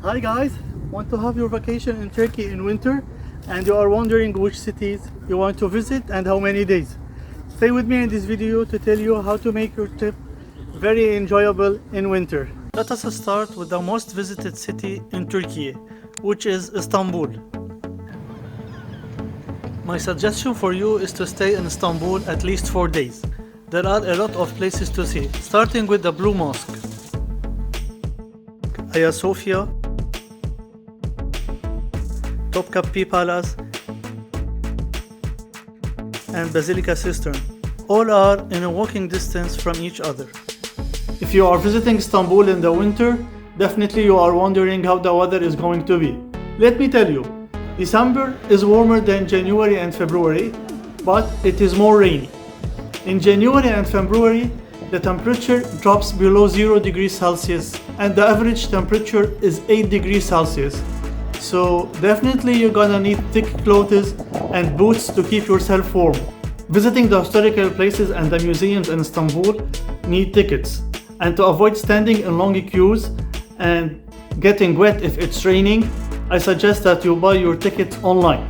Hi guys, want to have your vacation in Turkey in winter and you are wondering which cities you want to visit and how many days. Stay with me in this video to tell you how to make your trip very enjoyable in winter. Let us start with the most visited city in Turkey, which is Istanbul. My suggestion for you is to stay in Istanbul at least 4 days. There are a lot of places to see, starting with the Blue Mosque, Hagia Sophia, Topkapi Palace, and Basilica Cistern. All are in a walking distance from each other. If you are visiting Istanbul in the winter, definitely you are wondering how the weather is going to be. Let me tell you, December is warmer than January and February, but it is more rainy. In January and February, the temperature drops below 0 degrees Celsius and the average temperature is 8 degrees Celsius. So definitely you're gonna need thick clothes and boots to keep yourself warm. Visiting the historical places and the museums in Istanbul need tickets. And to avoid standing in long queues and getting wet if it's raining, I suggest that you buy your ticket online.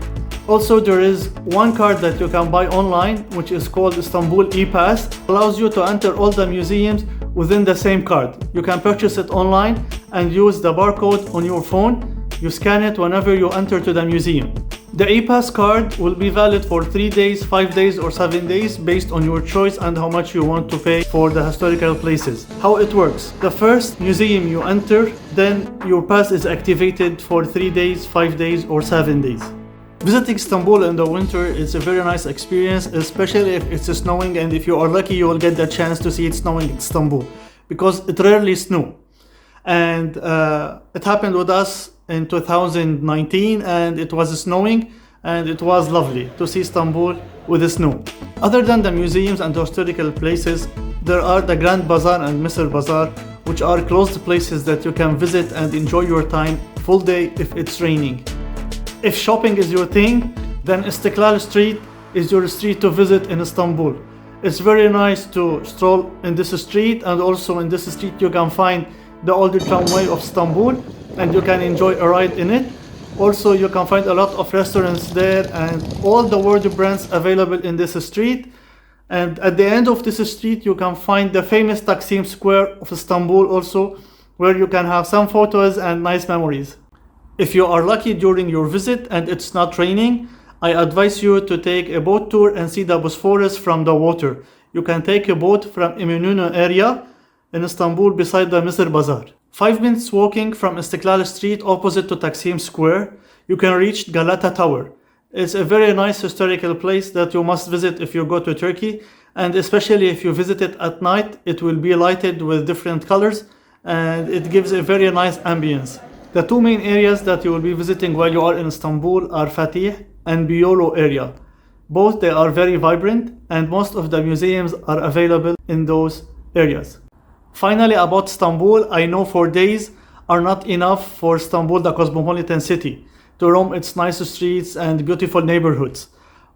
Also, there is one card that you can buy online, which is called Istanbul E-Pass. It allows you to enter all the museums within the same card. You can purchase it online and use the barcode on your phone. You scan it whenever you enter to the museum. The E-Pass card will be valid for 3 days, 5 days or 7 days based on your choice and how much you want to pay for the historical places. How it works: the first museum you enter, then your pass is activated for 3 days, 5 days or 7 days. Visiting Istanbul in the winter is a very nice experience, especially if it's snowing, and if you are lucky you will get the chance to see it snowing in Istanbul, because it rarely snows. And it happened with us in 2019 and it was snowing and it was lovely to see Istanbul with the snow. Other than the museums and historical places, there are the Grand Bazaar and Misr Bazaar, which are closed places that you can visit and enjoy your time full day if it's raining. If shopping is your thing, then Istiklal Street is your street to visit in Istanbul. It's very nice to stroll in this street, and also in this street you can find the old tramway of Istanbul and you can enjoy a ride in it. Also, you can find a lot of restaurants there and all the world brands available in this street. And at the end of this street you can find the famous Taksim Square of Istanbul also, where you can have some photos and nice memories. If you are lucky during your visit and it's not raining, I advise you to take a boat tour and see the Bosphorus from the water. You can take a boat from Eminönü area in Istanbul beside the Misr Bazaar. 5 minutes walking from Istiklal Street opposite to Taksim Square, you can reach Galata Tower. It's a very nice historical place that you must visit if you go to Turkey, and especially if you visit it at night, it will be lighted with different colors and it gives a very nice ambience. The two main areas that you will be visiting while you are in Istanbul are Fatih and Biyolo area. Both they are very vibrant and most of the museums are available in those areas. Finally, about Istanbul, I know 4 days are not enough for Istanbul, the cosmopolitan city, to roam its nice streets and beautiful neighborhoods.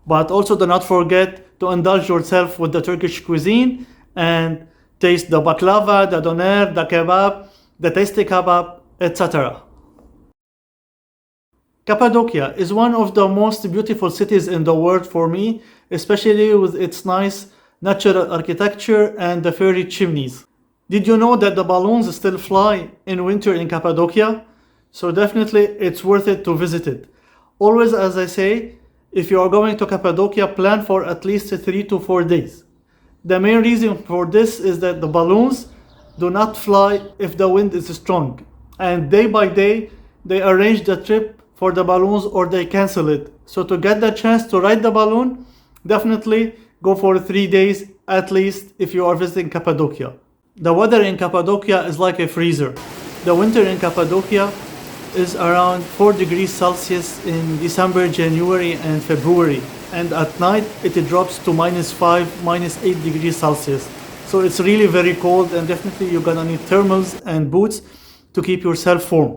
But also do not forget to indulge yourself with the Turkish cuisine and taste the baklava, the doner, the kebab, the tasty kebab, etc. Cappadocia is one of the most beautiful cities in the world for me, especially with its nice natural architecture and the fairy chimneys. Did you know that the balloons still fly in winter in Cappadocia? So definitely it's worth it to visit it. Always, as I say, if you are going to Cappadocia, plan for at least 3 to 4 days. The main reason for this is that the balloons do not fly if the wind is strong. And day by day, they arrange the trip for the balloons or they cancel it. So to get the chance to ride the balloon, definitely go for 3 days at least if you are visiting Cappadocia. The weather in Cappadocia is like a freezer. The winter in Cappadocia is around 4 degrees Celsius in December, January and February. And at night it drops to -5, -8 degrees Celsius. So it's really very cold and definitely you're gonna need thermals and boots to keep yourself warm.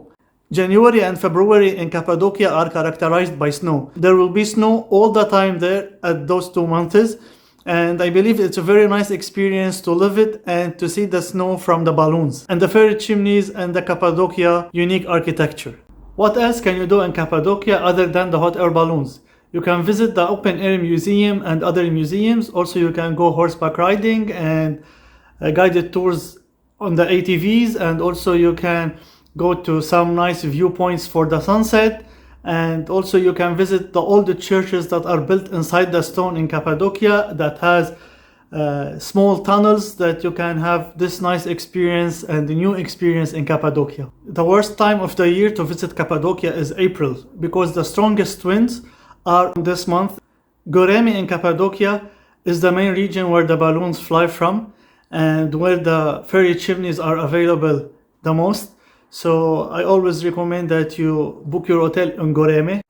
January and February in Cappadocia are characterized by snow. There will be snow all the time there at those 2 months. And I believe it's a very nice experience to live it and to see the snow from the balloons and the fairy chimneys and the Cappadocia unique architecture. What else can you do in Cappadocia other than the hot air balloons? You can visit the open air museum and other museums. Also, you can go horseback riding and guided tours on the ATVs, and also you can go to some nice viewpoints for the sunset. And also you can visit the old churches that are built inside the stone in Cappadocia that has small tunnels that you can have this nice experience and the new experience in Cappadocia. The worst time of the year to visit Cappadocia is April because the strongest winds are this month. Göreme in Cappadocia is the main region where the balloons fly from and where the fairy chimneys are available the most. So I always recommend that you book your hotel in Göreme.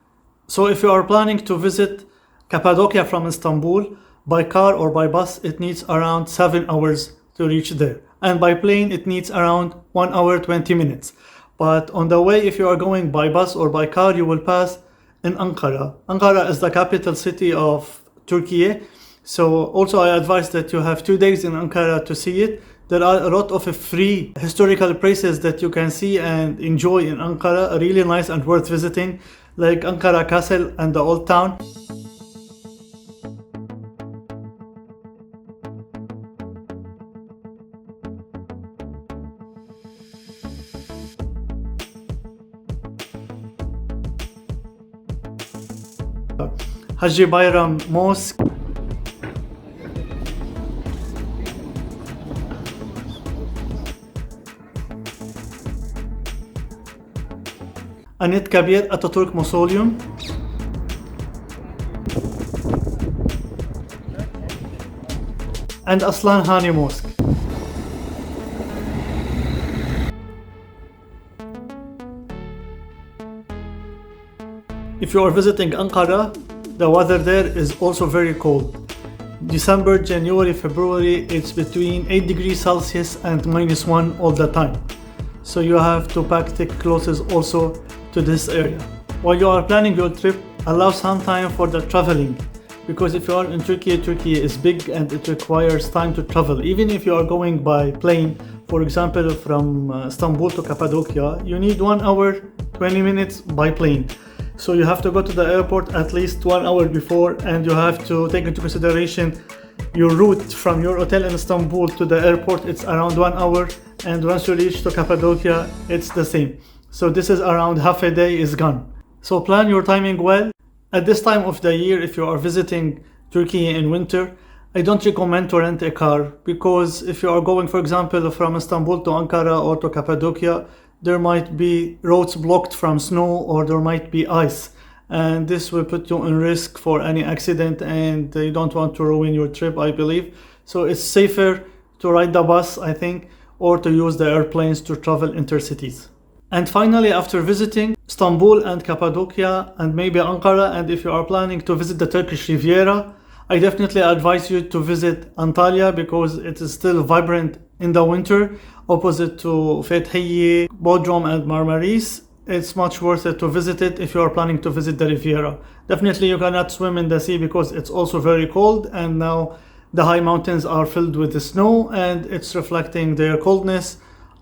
So if you are planning to visit Cappadocia from Istanbul, by car or by bus, it needs around 7 hours to reach there. And by plane, it needs around 1 hour 20 minutes. But on the way, if you are going by bus or by car, you will pass in Ankara. Ankara is the capital city of Türkiye. So also I advise that you have 2 days in Ankara to see it. There are a lot of free historical places that you can see and enjoy in Ankara, really nice and worth visiting, like Ankara Castle and the Old Town. Haji Bayram Mosque. Anıt Kabir Atatürk Mausoleum. And Aslan Hani Mosque. If you are visiting Ankara, the weather there is also very cold. December, January, February, it's between 8 degrees Celsius and -1 all the time. So you have to pack thick clothes also to this area. While you are planning your trip, allow some time for the traveling. Because if you are in Turkey, Turkey is big and it requires time to travel. Even if you are going by plane, for example, from Istanbul to Cappadocia, you need 1 hour, 20 minutes by plane. So you have to go to the airport at least 1 hour before, and you have to take into consideration your route from your hotel in Istanbul to the airport. It's around 1 hour, and once you reach to Cappadocia, it's the same. So this is around half a day is gone. So plan your timing well. At this time of the year, if you are visiting Turkey in winter, I don't recommend to rent a car, because if you are going, for example, from Istanbul to Ankara or to Cappadocia, there might be roads blocked from snow or there might be ice, and this will put you in risk for any accident, and you don't want to ruin your trip, I believe. So it's safer to ride the bus, I think, or to use the airplanes to travel intercities. And finally, after visiting Istanbul and Cappadocia and maybe Ankara, and if you are planning to visit the Turkish Riviera, I definitely advise you to visit Antalya because it is still vibrant in the winter, opposite to Fethiye, Bodrum and Marmaris. It's much worth it to visit it if you are planning to visit the Riviera. Definitely you cannot swim in the sea because it's also very cold, and now the high mountains are filled with the snow and it's reflecting their coldness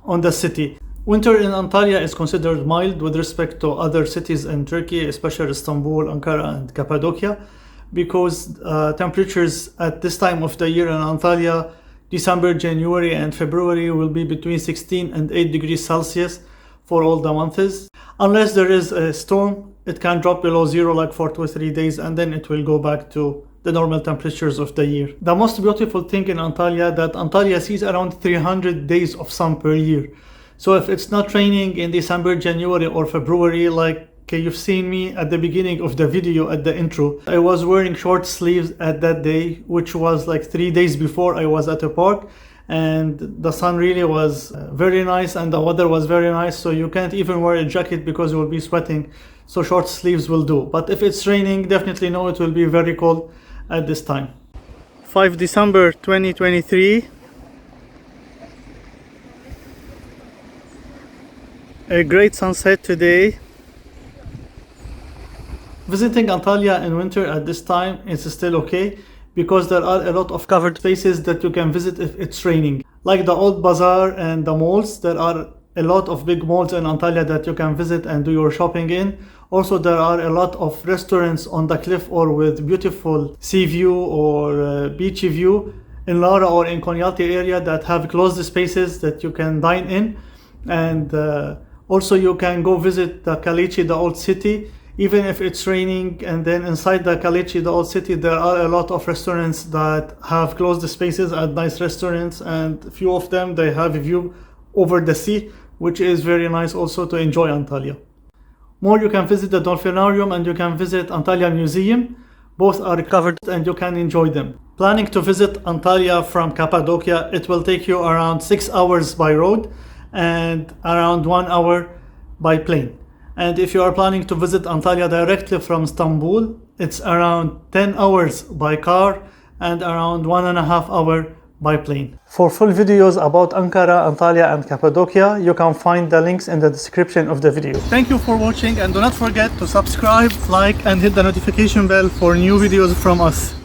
on the city. Winter in Antalya is considered mild with respect to other cities in Turkey, especially Istanbul, Ankara and Cappadocia, because temperatures at this time of the year in Antalya, December, January and February, will be between 16 and 8 degrees Celsius for all the months. Unless there is a storm, it can drop below zero like for 2 or 3 days, and then it will go back to the normal temperatures of the year. The most beautiful thing in Antalya, that Antalya sees around 300 days of sun per year. So if it's not raining in December, January or February, like you've seen me at the beginning of the video at the intro, I was wearing short sleeves at that day, which was like 3 days before I was at a park, and the sun really was very nice and the weather was very nice, so you can't even wear a jacket because you will be sweating, so short sleeves will do. But if it's raining, definitely know it will be very cold at this time. 5 December 2023. A great sunset today. Visiting Antalya in winter at this time is still okay, because there are a lot of covered spaces that you can visit if it's raining. Like the old bazaar and the malls, there are a lot of big malls in Antalya that you can visit and do your shopping in. Also, there are a lot of restaurants on the cliff or with beautiful sea view or beachy view in Lara or in Konyaaltı area that have closed spaces that you can dine in. And also you can go visit the Kalichi, the old city, even if it's raining. And then inside the Kalichi, the old city, there are a lot of restaurants that have closed spaces and nice restaurants, and a few of them, they have a view over the sea, which is very nice also to enjoy Antalya. More, you can visit the Dolphinarium and you can visit Antalya Museum. Both are covered and you can enjoy them. Planning to visit Antalya from Cappadocia, it will take you around 6 hours by road and around 1 hour by plane. And if you are planning to visit Antalya directly from Istanbul, it's around 10 hours by car and around 1.5 hours by plane. For full videos about Ankara, Antalya and Cappadocia, you can find the links in the description of the video. Thank you for watching, and do not forget to subscribe, like and hit the notification bell for new videos from us.